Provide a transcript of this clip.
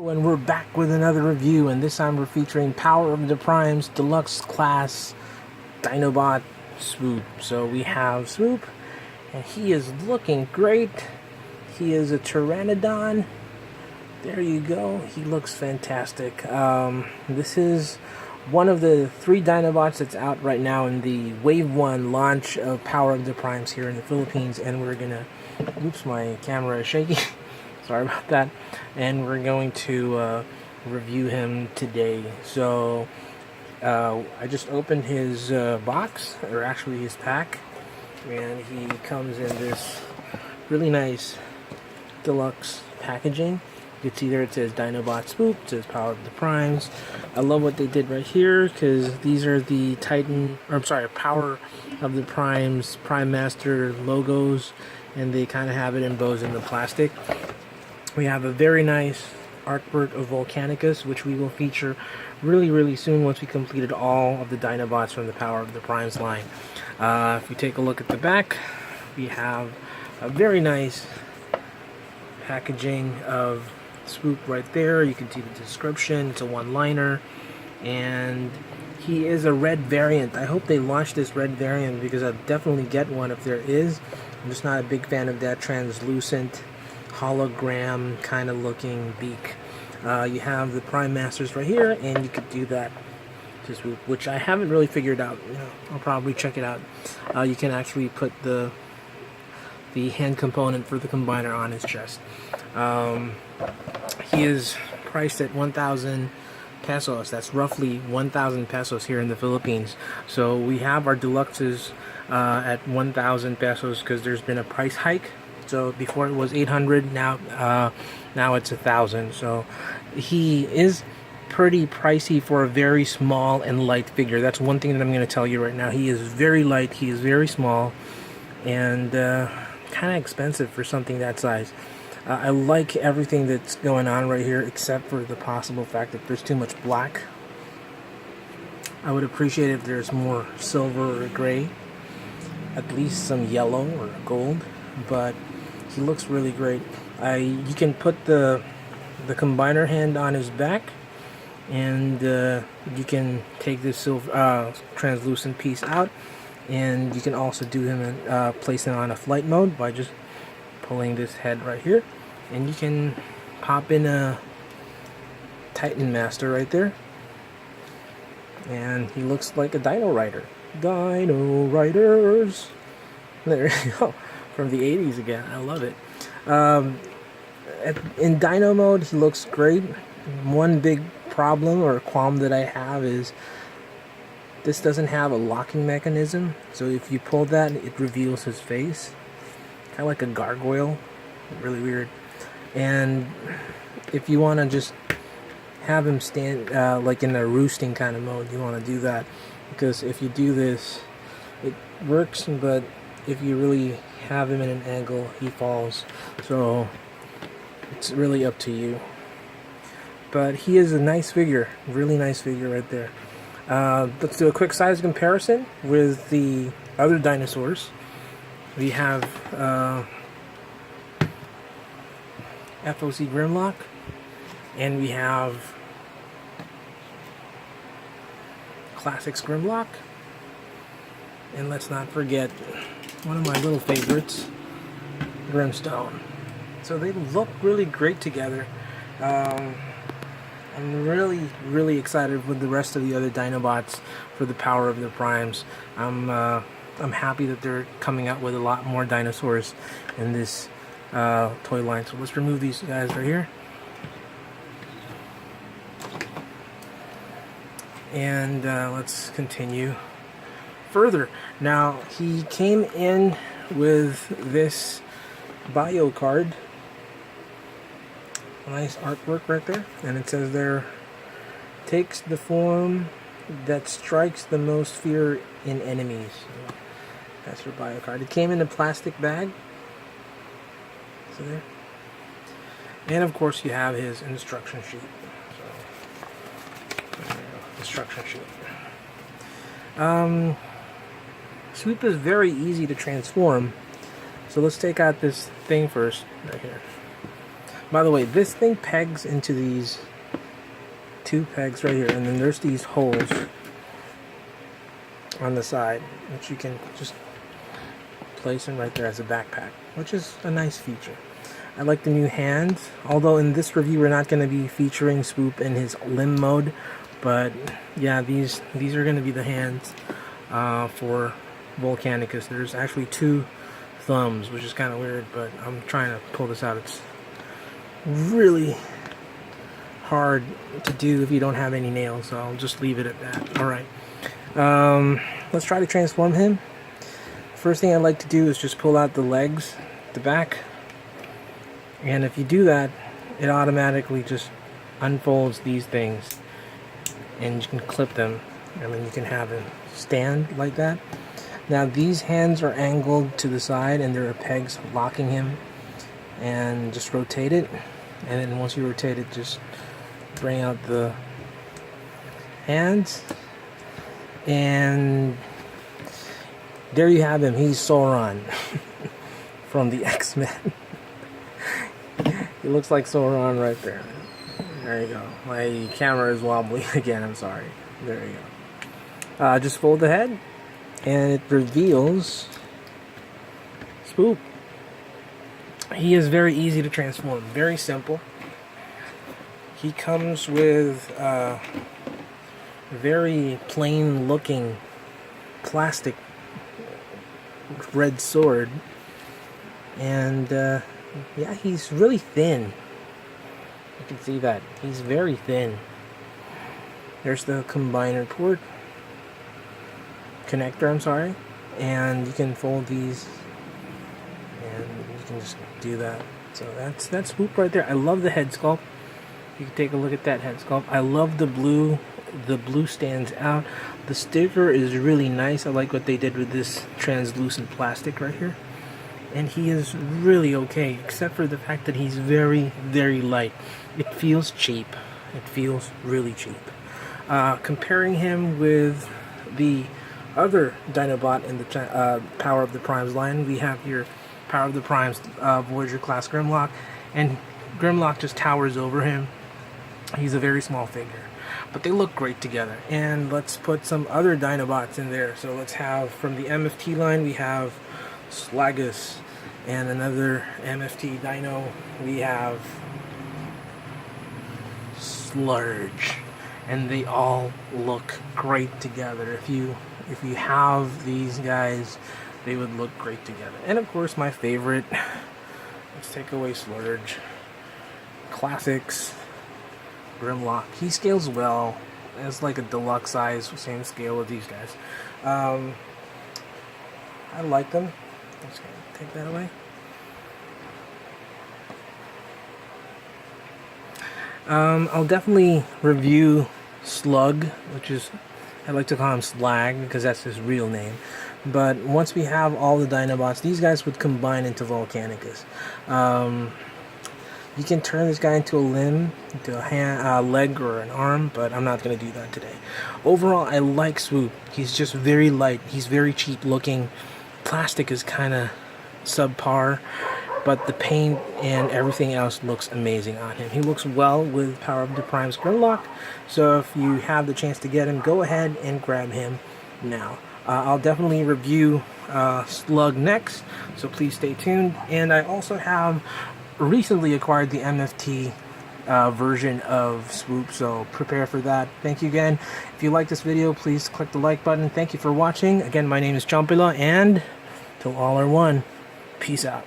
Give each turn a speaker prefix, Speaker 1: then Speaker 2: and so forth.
Speaker 1: And we're back with another review, and this time we're featuring Power of the Primes Deluxe Class Dinobot Swoop. So we have Swoop, and he is looking great. He is a Pteranodon. There you go. He looks fantastic. This is one of the 3 Dinobots that's out right now in the Wave 1 launch of Power of the Primes here in the Philippines, and we're gonna... Oops, my camera is shaky. Sorry about that. And we're going to review him today. So I just opened his box, or actually his pack, and he comes in this really nice deluxe packaging. You can see there it says Dinobot Swoop, it says Power of the Primes. I love what they did right here, because these are the Power of the Primes Prime Master logos, and they kind of have it embossed in the plastic. We have a very nice artwork of Volcanicus, which we will feature really soon once we completed all of the Dinobots from the Power of the Primes line. If you take a look at the back, we have a very nice packaging of Swoop right there. You can see the description. It's a one-liner, and he is a red variant. I hope they launch this red variant, because I'll definitely get one if there is. I'm just not a big fan of that translucent hologram kind of looking beak. You have the Prime Masters right here, and you could do that to Swoop, which I haven't really figured out. I'll probably check it out. You can actually put the hand component for the combiner on his chest. He is priced at 1,000 pesos. That's roughly 1,000 pesos here in the Philippines. So we have our deluxes at 1,000 pesos because there's been a price hike. So before it was 800, now it's 1,000. So he is pretty pricey for a very small and light figure. That's one thing that I'm going to tell you right now. He is very light, he is very small, and kind of expensive for something that size. I like everything that's going on right here, except for the possible fact that there's too much black. I would appreciate if there's more silver or gray, at least some yellow or gold, but he looks really great. You can put the combiner hand on his back, and you can take this silver translucent piece out, and you can also do him and place him on a flight mode by just pulling this head right here, and you can pop in a Titan Master right there, and he looks like a Dino Rider. Dino Riders. There you go. From the 80s again. I love it. In Dino mode, he looks great. One big problem or qualm that I have is this doesn't have a locking mechanism. So if you pull that, it reveals his face. Kind of like a gargoyle. Really weird. And if you want to just have him stand like in a roosting kind of mode, you want to do that. Because if you do this, it works, but if you really have him in an angle, he falls. So it's really up to you. But he is a nice figure, really nice figure right there. Let's do a quick size comparison with the other dinosaurs. We have FOC Grimlock, and we have Classics Grimlock, and let's not forget one of my little favorites, Grimstone. So they look really great together. I'm really excited with the rest of the other Dinobots for the Power of the Primes. I'm happy that they're coming out with a lot more dinosaurs in this toy line. So let's remove these guys right here. And let's continue further. Now, he came in with this bio card. Nice artwork right there. And it says there, takes the form that strikes the most fear in enemies. So that's your bio card. It came in a plastic bag. So there. And of course you have his instruction sheet. So, instruction sheet. Swoop is very easy to transform. So let's take out this thing first, right here. By the way, this thing pegs into these 2 pegs right here, and then there's these holes on the side, which you can just place them right there as a backpack, which is a nice feature. I like the new hands, although in this review we're not going to be featuring Swoop in his limb mode, but yeah, these are going to be the hands for Volcanicus. There's actually 2 thumbs, which is kind of weird, but I'm trying to pull this out. It's really hard to do if you don't have any nails, so I'll just leave it at that. Alright, let's try to transform him. First thing I like to do is just pull out the legs, the back, and if you do that, it automatically just unfolds these things, and you can clip them, and then you can have him stand like that. Now these hands are angled to the side, and there are pegs locking him, and just rotate it, and then once you rotate it, just bring out the hands, and there you have him. He's Sauron from the X-Men. He looks like Sauron right there. There you go. My camera is wobbly again, I'm sorry. There you go. Just fold the head, and it reveals Swoop. He is very easy to transform, very simple. He comes with a very plain looking plastic red sword, and yeah, he's really thin. You can see that he's very thin. There's the combiner port connector, I'm sorry, and you can fold these, and you can just do that. So that's Swoop right there. I love the head sculpt. You can take a look at that head sculpt. I love the blue. The blue stands out. The sticker is really nice. I like what they did with this translucent plastic right here. And he is really okay, except for the fact that he's very, very light. It feels cheap. It feels really cheap. Comparing him with the other Dinobot in the Power of the Primes line, we have here Power of the Primes Voyager class Grimlock, and Grimlock just towers over him. He's a very small figure, but they look great together. And let's put some other Dinobots in there. So let's have, from the MFT line, we have Slagus, and another MFT Dino, we have Slurge, and they all look great together. If you have these guys, they would look great together. And of course, my favorite, let's take away Slurge, Classics Grimlock. He scales well. It's like a deluxe size, same scale with these guys. I like them. Let's take that away. I'll definitely review Slug, which is, I like to call him Slag because that's his real name. But once we have all the Dinobots, these guys would combine into Volcanicus. You can turn this guy into a limb, into a hand, a leg, or an arm, but I'm not going to do that today. Overall, I like Swoop. He's just very light. He's very cheap looking. Plastic is kind of subpar, but the paint and everything else looks amazing on him. He looks well with Power of the Primes Grimlock, so if you have the chance to get him, go ahead and grab him now. I'll definitely review Slug next, so please stay tuned. And I also have recently acquired the MFT version of Swoop, so prepare for that. Thank you again. If you like this video, please click the like button. Thank you for watching. Again, my name is Chompilo, and till all are one, peace out.